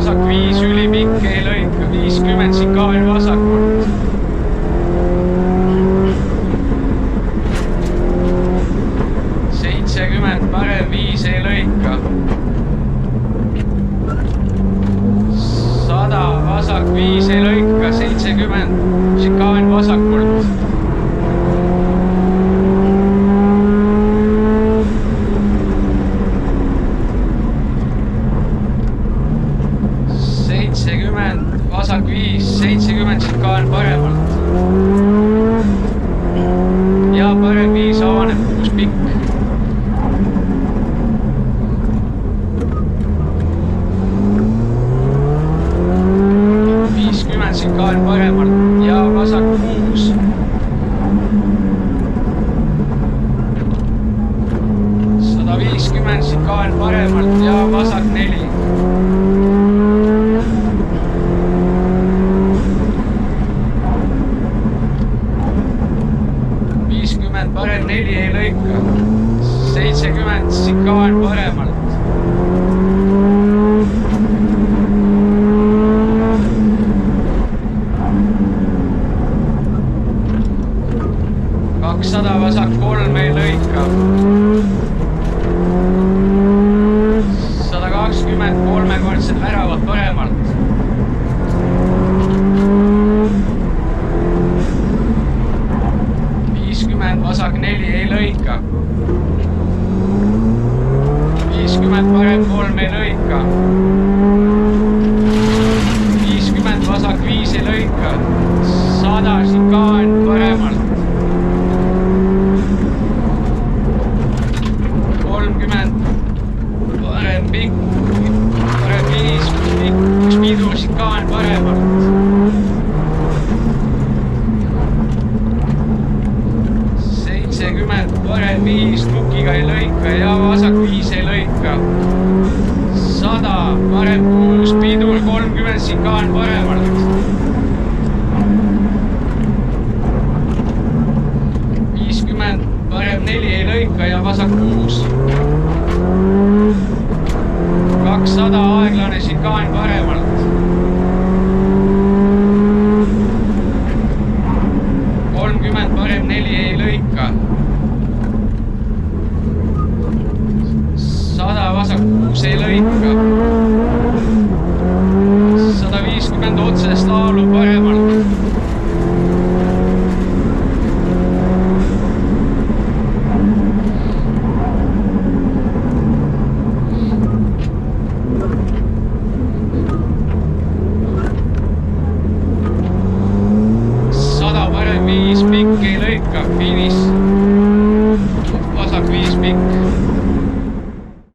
vasak 5 ülipikk ei lõika, 50 šikaani vasakult. 70 parem 5 ei lõika. 100 vasak 5 ei lõika, 70 šikaan vasakult. 70 vasak 5, 70 šikaan paremalt. Ja parem 5 avaneb 6 pikk. 50 šikaan paremalt ja vasak 6. 150 šikaan paremalt ja vasak 4. 50 parem 4 ei lõika. 70 šikaan paremalt. 200 vasak 3 ei lõika. 120 kolmekordsed väravad paremalt. 50 vasak 4 ei lõika. 50 parem 3 ei lõika. 50 vasak 5 ei lõika. 100 šikaan paremalt. 30 parem pikk, parem 5 pikk, üks pidur šikaan paremalt. 70 parem 5 nukiga ei lõika ja vasak 5 ei lõika. 100 parem 6 pidur, 30 šikaan paremalt. 50 parem 4 ei lõika ja vasak 6. 200 aeglane šikaan paremalt. 30 parem 4 ei lõika. 100 vasak 6 ei lõika. 150 otsest laalu paremalt. 100 parem 5 pikk ei lõika, finiš. Vasak 5 pikk.